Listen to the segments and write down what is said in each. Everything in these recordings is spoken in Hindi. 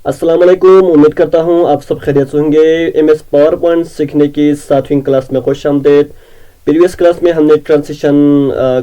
अस्सलाम वालेकुम। उम्मीद करता हूँ आप सब खैरियत से होंगे। MS पावर पॉइंट सीखने की 7वीं क्लास में खुश आमदीद। प्रीवियस क्लास में हमने ट्रांजिशन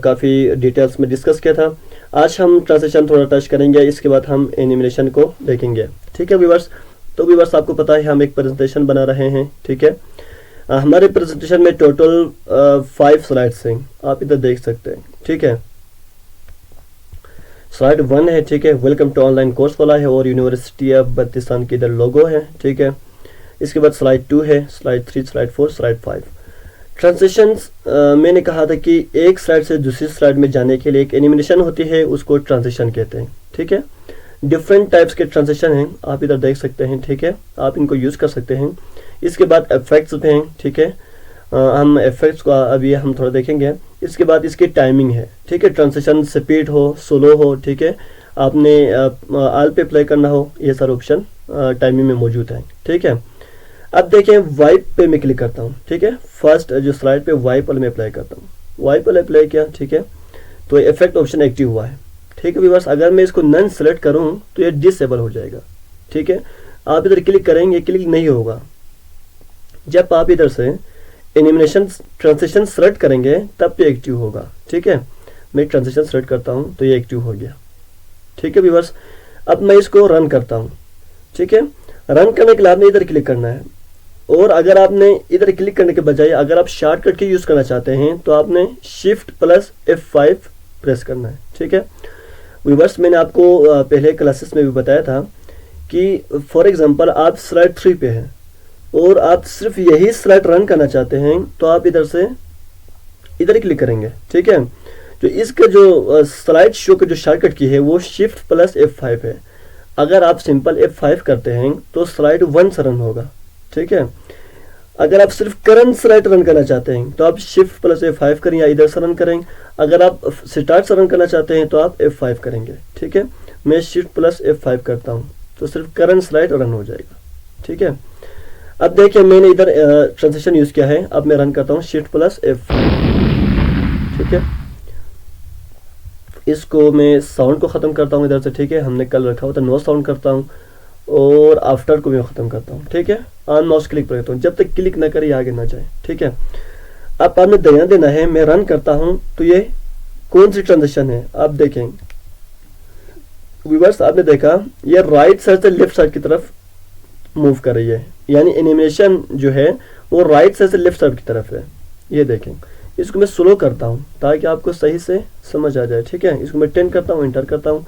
काफ़ी डिटेल्स में डिस्कस किया था। आज हम ट्रांजिशन थोड़ा टच करेंगे, इसके बाद हम एनिमेशन को देखेंगे। ठीक है व्यूअर्स, तो व्यूअर्स आपको पता है हम एक प्रेजेंटेशन बना रहे हैं। ठीक है, हमारे प्रेजेंटेशन में टोटल 5 स्लाइड्स हैं, आप इधर देख सकते हैं। ठीक है, स्लाइड 1 है। ठीक है, वेलकम टू ऑनलाइन कोर्स वाला है और यूनिवर्सिटी ऑफ बल्तिस्तान की इधर लोगो है। ठीक है, इसके बाद स्लाइड 2 है, स्लाइड 3, स्लाइड 4, स्लाइड 5। ट्रांजिशंस मैंने कहा था कि एक स्लाइड से दूसरी स्लाइड में जाने के लिए एक एनिमेशन होती है, उसको ट्रांजिशन कहते हैं। ठीक है, डिफरेंट टाइप्स के ट्रांजिशन हैं, आप इधर देख सकते हैं। ठीक है, आप इनको यूज़ कर सकते हैं। इसके बाद इफेक्ट्स हैं। ठीक है, हम इफेक्ट्स को अभी हम थोड़ा देखेंगे। इसके बाद इसकी टाइमिंग है। ठीक है, ट्रांजिशन स्पीड हो, स्लो हो, ठीक है, आपने आल पे प्ले करना हो, ये सारे ऑप्शन टाइमिंग में मौजूद हैं। ठीक है, अब देखें वाइप पे मैं क्लिक करता हूँ। ठीक है, फर्स्ट जो स्लाइड पे वाइप वाले में अप्लाई करता हूँ, वाइप वाले अप्लाई किया। ठीक है, तो इफेक्ट ऑप्शन एक्टिव हुआ है। ठीक है व्यूअर्स, अगर मैं इसको नन सेलेक्ट करूँ तो ये डिसेबल हो जाएगा। ठीक है, आप इधर क्लिक करेंगे, क्लिक नहीं होगा। जब आप इधर से एनिमेशन ट्रांजिशन सेलेक्ट करेंगे तब ये एक्टिव होगा। ठीक है, मैं ट्रांजिशन सेलेक्ट करता हूँ तो ये एक्टिव हो गया। ठीक है व्यूअर्स, अब मैं इसको रन करता हूँ। ठीक है, रन करने के लिए आपने इधर क्लिक करना है, और अगर आपने इधर क्लिक करने के बजाय अगर आप शॉर्टकट की यूज़ करना चाहते हैं तो आपने शिफ्ट प्लस F5 प्रेस करना है। ठीक है व्यूअर्स, मैंने आपको पहले क्लासेस में भी बताया था कि फॉर एग्जांपल आप स्लाइड 3 पे हैं और आप सिर्फ यही स्लाइड रन करना चाहते हैं तो आप इधर से इधर क्लिक करेंगे। ठीक है, जो इसका जो स्लाइड शो का जो शॉर्टकट की है वो शिफ्ट प्लस F5 है। अगर आप सिंपल F5 करते हैं तो स्लाइड 1 से रन होगा। ठीक है, अगर आप सिर्फ करंट स्लाइड रन करना चाहते हैं तो आप शिफ्ट प्लस F5 करें या इधर से रन करें। अगर आप स्टार्ट से रन करना चाहते हैं तो आप F5 करेंगे। ठीक है, मैं शिफ्ट प्लस F5 करता हूँ तो सिर्फ करंट स्लाइड रन हो जाएगा। ठीक है, अब देखिए मैंने इधर ट्रांजिशन यूज किया है। अब मैं रन करता हूँ शिफ्ट प्लस F5। ठीक है, इसको मैं साउंड को ख़त्म करता हूँ इधर से। ठीक है, हमने कल रखा हुआ था नो साउंड करता हूँ, और आफ्टर को मैं ख़त्म करता हूँ। ठीक है, ऑन माउस क्लिक करता हूँ, जब तक क्लिक ना करे आगे ना जाए। ठीक है, अब आपने ध्यान देना है, मैं रन करता हूँ तो ये कौन सी ट्रांजिशन है आप देखें व्यूअर्स। आपने देखा ये राइट साइड से लेफ्ट साइड की तरफ मूव कर रही है, यानी एनिमेशन जो है वो राइट साइड से लेफ्ट साइड की तरफ है। ये देखें, इसको मैं स्लो करता हूँ ताकि आपको सही से समझ आ जाए। ठीक है, इसको मैं 10 करता हूँ, इंटर करता हूँ,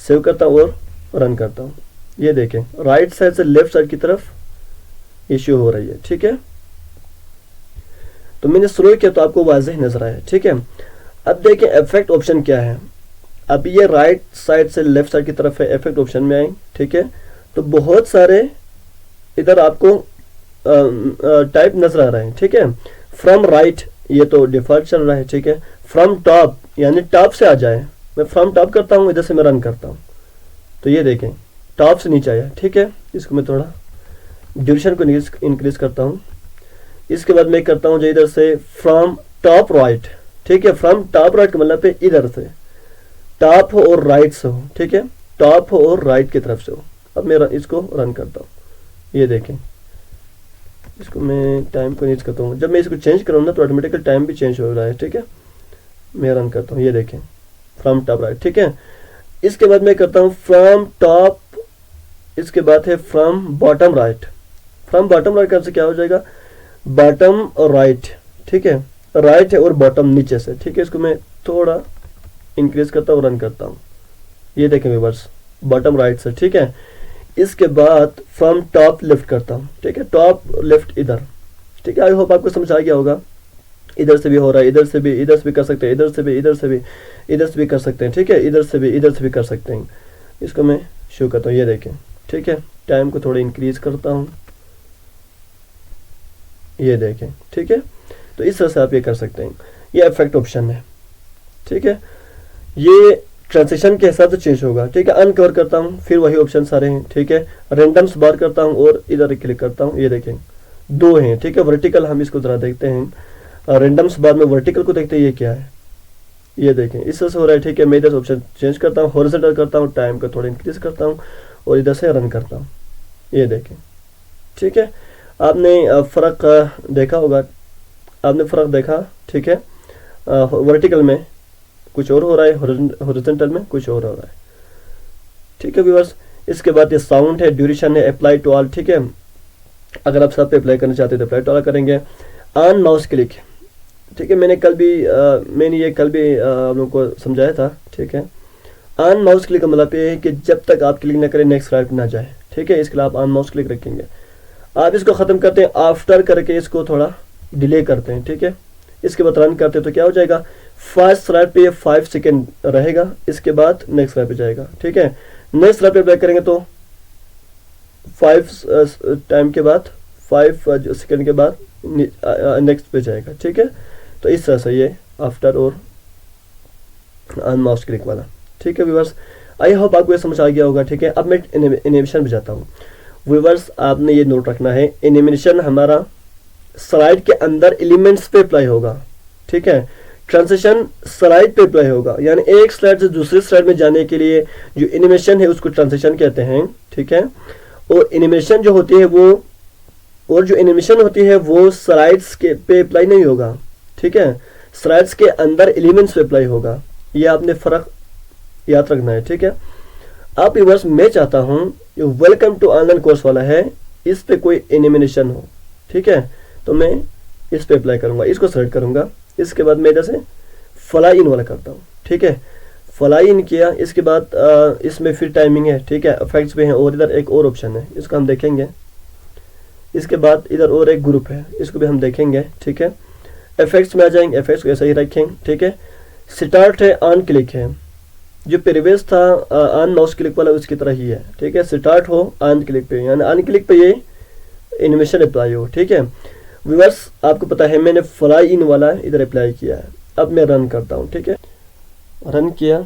सेव करता हूँ और रन करता हूँ। ये देखें राइट साइड से लेफ्ट साइड की तरफ इश्यू हो रही है। ठीक है, तो मैंने स्लो किया तो आपको वाज़ेह नजर आया। ठीक है, अब देखें इफेक्ट ऑप्शन क्या है। अब ये राइट साइड से लेफ्ट साइड की तरफ है, इफेक्ट ऑप्शन में आए। ठीक है, तो बहुत सारे इधर आपको टाइप नजर आ रहे हैं। ठीक है, फ्रॉम राइट ये तो डिफॉल्ट चल रहा है। ठीक है, फ्रॉम टॉप यानी टॉप से आ जाए, मैं फ्रॉम टॉप करता हूँ, इधर से मैं रन करता हूँ तो ये देखें टॉप से नीचे आया। ठीक है, इसको मैं थोड़ा ड्यूरेशन को इंक्रीज करता हूँ। इसके बाद मैं करता हूँ जो इधर से फ्रॉम टॉप राइट। ठीक है, फ्रॉम टॉप राइट का मतलब इधर से टॉप हो और राइट से हो। ठीक है, टॉप हो और राइट की तरफ से हो। अब मैं इसको रन करता हूँ, ये देखें, इसको मैं टाइम को नीच करता हूँ। जब मैं इसको चेंज करूँ ना तो ऑटोमेटिकली टाइम भी चेंज हो रहा है। ठीक है, मैं रन करता हूँ, ये देखें फ्रॉम टॉप राइट। ठीक है, इसके बाद मैं करता हूँ फ्रॉम टॉप, इसके बाद है from bottom right. From bottom right का क्या हो जाएगा, बॉटम और राइट। ठीक है, राइट है और बॉटम नीचे से। ठीक है, इसको मैं थोड़ा इंक्रीज करता हूँ, रन करता हूँ, ये देखें व्यूअर्स बॉटम राइट से। ठीक है, इसके बाद फ्रॉम टॉप लेफ्ट करता हूँ। ठीक है, टॉप लेफ्ट इधर। ठीक है, आई होप आपको समझ आ गया होगा। इधर से भी हो रहा है, इधर से भी कर सकते हैं, इधर से भी कर सकते हैं। ठीक है, इधर से भी कर सकते हैं। इसको मैं शो करता हूँ, ये देखें। ठीक है, टाइम को थोड़ा इंक्रीज करता हूँ, ये देखें। ठीक है, तो इस तरह से आप ये कर सकते हैं। ये इफेक्ट ऑप्शन है। ठीक है, ये ट्रांजिशन के हिसाब से चेंज होगा। ठीक है, अनकवर करता हूँ, फिर वही ऑप्शन सारे हैं। ठीक है, रैंडम्स बार करता हूँ और इधर क्लिक करता हूँ, ये देखें 2 हैं। ठीक है, वर्टिकल हम इसको जरा देखते हैं, रैंडम्स बार में वर्टिकल को देखते हैं ये क्या है, ये देखें इस तरह से हो रहा है। ठीक है, मैं इधर ऑप्शन चेंज करता हूँ, हॉरिजॉन्टल करता हूँ, टाइम को थोड़ा इंक्रीज करता हूँ और इधर से रन करता हूँ। ये देखें, ठीक है। आपने फ़र्क देखा होगा, आपने फ़र्क देखा, ठीक है। वर्टिकल में कुछ और हो रहा है, हॉरिजॉन्टल में कुछ और हो रहा है, ठीक है व्यूअर्स। इसके बाद ये साउंड है, ड्यूरेशन है, अप्लाई टू ऑल, ठीक है। अगर आप सब पे अप्लाई करना चाहते हैं तो अप्लाई टू ऑल करेंगे। ऑन माउस क्लिक, ठीक है, मैंने ये कल भी आप लोगों को समझाया था, ठीक है। ऑन माउस क्लिक का मतलब ये है कि जब तक आप क्लिक ना करें नेक्स्ट स्लाइड पर ना जाए, ठीक है। इसके लिए आप ऑन माउस क्लिक रखेंगे। आप इसको ख़त्म करते हैं आफ्टर करके, इसको थोड़ा डिले करते हैं, ठीक है। इसके बाद रन करते हैं तो क्या हो जाएगा, फर्स्ट स्लाइड पे ये 5 सेकेंड रहेगा, इसके बाद नेक्स्ट स्लाइड पे जाएगा, ठीक है। नेक्स्ट स्लाइड पे अप्लाई करेंगे तो 5 टाइम के बाद 5 सेकेंड के बाद नेक्स्ट पे जाएगा, ठीक है। तो इस तरह से ये आफ्टर और ऑन माउस क्लिक वाला, ठीक है व्यूअर्स। आई होप आपको ये समझ आ गया होगा, ठीक है। अब मैं एनिमेशन में जाता हूँ व्यूअर्स। आपने ये नोट रखना है, एनिमेशन हमारा स्लाइड के अंदर एलिमेंट्स पे अप्लाई होगा, ठीक है। ट्रांजिशन स्लाइड पे अप्लाई होगा, यानी एक स्लाइड से दूसरी स्लाइड में जाने के लिए जो एनिमेशन है उसको ट्रांजिशन कहते हैं, ठीक है। और एनिमेशन जो होती है वो स्लाइड्स के पे अप्लाई नहीं होगा, ठीक है। स्लाइड्स के अंदर एलिमेंट्स पे अप्लाई होगा, ये आपने फर्क याद रखना है, ठीक है। आप व्यूअर्स, मैं चाहता हूं वेलकम टू ऑनलाइन कोर्स वाला है, इस पे कोई एनिमेशन हो, ठीक है। तो मैं इस पे अप्लाई करूंगा, इसको सेलेक्ट करूंगा। इसके बाद मैं इधर से फ्लाई इन वाला करता हूँ, ठीक है। फ्लाई इन किया, इसके बाद इसमें फिर टाइमिंग है, ठीक है, इफेक्ट्स पे है, और इधर एक और ऑप्शन है, इसको हम देखेंगे। इसके बाद इधर और एक ग्रुप है, इसको भी हम देखेंगे, ठीक है। इफेक्ट्स में आ जाएंगे, इफेक्ट्स को ऐसा ही रखेंगे, ठीक है। स्टार्ट है, ऑन क्लिक है, जो प्रीवियस था ऑन माउस क्लिक वाला उसकी तरह ही है, ठीक है। स्टार्ट हो ऑन क्लिक पे, यानी ऑन क्लिक पे ये एनिमेशन अप्लाई हो, ठीक है व्यूअर्स। आपको पता है मैंने फ्लाई इन वाला इधर अप्लाई किया है। अब मैं रन करता हूँ, ठीक है। रन किया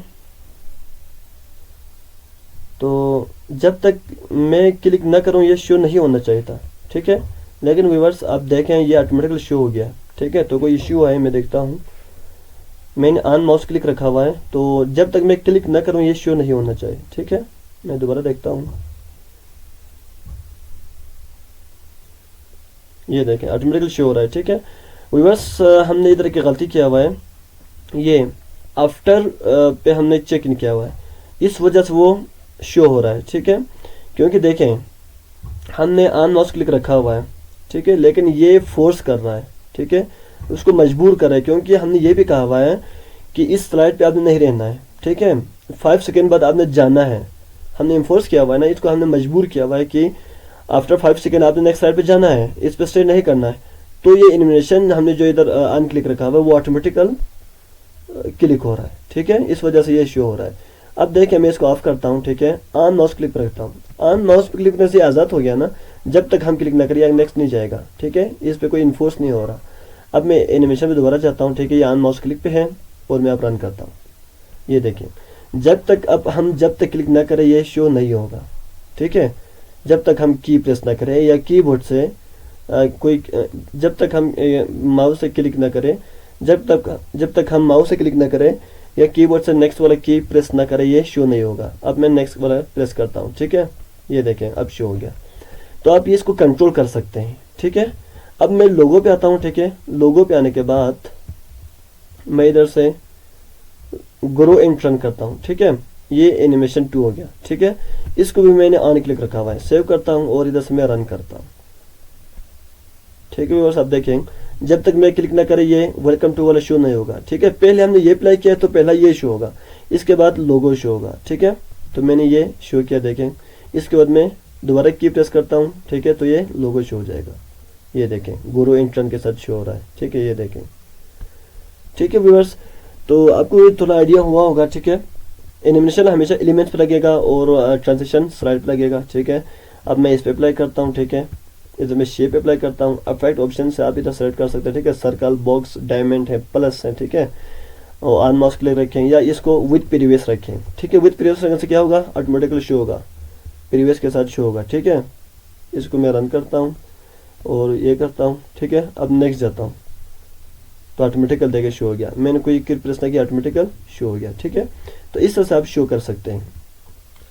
तो जब तक मैं क्लिक ना करूँ ये शो नहीं होना चाहिए था, ठीक है। लेकिन व्यूअर्स आप देखें ये ऑटोमेटिकली शो हो गया, ठीक है। तो कोई इश्यू है, मैं देखता हूँ। मैंने ऑन माउस क्लिक रखा हुआ है, तो जब तक मैं क्लिक ना करूँ ये शो नहीं होना चाहिए, ठीक है। मैं दोबारा देखता हूँ, ये देखें ऑटोमेटिकली शो हो रहा है, ठीक है व्यूअर्स। हमने इधर की गलती किया हुआ है, ये आफ्टर पे हमने चेक इन किया हुआ है, इस वजह से वो शो हो रहा है, ठीक है। क्योंकि देखें हमने ऑन माउस क्लिक रखा हुआ है, ठीक है, लेकिन ये फोर्स कर रहा है, ठीक है, उसको मजबूर कर रहा है। क्योंकि हमने ये भी कहा हुआ है कि इस स्लाइड पे आपने नहीं रहना है, ठीक है। 5 सेकेंड बाद आपने जाना है, हमने इन्फोर्स किया हुआ है ना, इसको हमने मजबूर किया हुआ है कि आफ्टर 5 सेकेंड आपने नेक्स्ट स्लाइड पे जाना है, इस पे स्टे नहीं करना है। तो ये एनिमेशन हमने जो इधर ऑन क्लिक रखा हुआ है वो ऑटोमेटिकल क्लिक हो रहा है, ठीक है, इस वजह से ये शो हो रहा है। अब देखिए मैं इसको ऑफ करता हूँ, ठीक है। ऑन माउस क्लिक पर रखता हूँ, ऑन माउस पर क्लिक करने से आज़ाद हो गया ना, जब तक हम क्लिक ना करिए नेक्स्ट नहीं जाएगा, ठीक है। इस पे कोई इन्फोर्स नहीं हो रहा। अब मैं एनिमेशन में दोबारा जाता हूँ, ठीक है। ये ऑन माउस क्लिक पे है और मैं अब रन करता हूँ, ये देखिए जब तक क्लिक ना करें ये शो नहीं होगा, ठीक है। जब तक हम की प्रेस ना करें या कीबोर्ड से जब तक हम माउस से क्लिक ना करें, जब तक हम माउस से क्लिक ना करें या कीबोर्ड से नेक्स्ट वाला की प्रेस ना करें ये शो नहीं होगा। अब मैं नेक्स्ट वाला प्रेस करता हूँ, ठीक है, ये देखें अब शो हो गया। तो आप ये इसको कंट्रोल कर सकते हैं, ठीक है। अब मैं लोगो पे आता हूँ, ठीक है। लोगो पे आने के बाद मैं इधर से ग्रो एंड रन करता हूँ, ठीक है। ये एनिमेशन 2 हो गया, ठीक है। इसको भी मैंने ऑन क्लिक रखा हुआ है, सेव करता हूँ और इधर से मैं रन करता हूँ, ठीक है। बस आप देखें जब तक मैं क्लिक ना करें ये वेलकम टू वाला शो नहीं होगा, ठीक है। पहले हमने ये अप्लाई किया तो पहला ये शो होगा, इसके बाद लोगो शो होगा, ठीक है। तो मैंने ये शो किया, देखें। इसके बाद मैं दोबारा की प्रेस करता हूँ, ठीक है, तो ये लोगो शो हो जाएगा, ये देखें गुरु इंट्रन के साथ शो हो रहा है, ठीक है, ये देखें, ठीक है व्यूअर्स। तो आपको थोड़ा आइडिया हुआ होगा, ठीक है। एनिमेशन हमेशा एलिमेंट्स पे लगेगा और ट्रांजिशन स्लाइड पे लगेगा, ठीक है। अब मैं इस पे अप्लाई करता हूँ, ठीक है। इधर मैं शेप अप्लाई करता हूँ, इफेक्ट ऑप्शन से आप इधर सेलेक्ट कर सकते हैं, ठीक है। सर्कल, बॉक्स, डायमंड है, प्लस है, ठीक है। और ऑन माउस क्लिक रखें या इसको विद प्रीवियस रखें, ठीक है। विद प्रीवियस रखने से क्या होगा, ऑटोमेटिकली शो होगा, प्रीवियस के साथ शो होगा, ठीक है। इसको मैं रन करता हूँ और ये करता हूँ, ठीक है। अब नेक्स्ट जाता हूँ तो ऑटोमेटिकल देखिए शो हो गया, मैंने कोई की प्रेस ना किया, ऑटोमेटिकल शो हो गया, ठीक है। तो इस तरह से आप शो कर सकते हैं।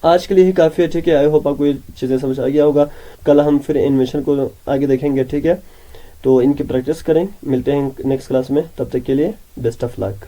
आज के लिए ही काफ़ी है, ठीक है। आई होप आपको ये चीज़ें समझ आ गया होगा। कल हम फिर इन्वेंशन को आगे देखेंगे, ठीक है। तो इनकी प्रैक्टिस करें, मिलते हैं नेक्स्ट क्लास में, तब तक के लिए बेस्ट ऑफ लक।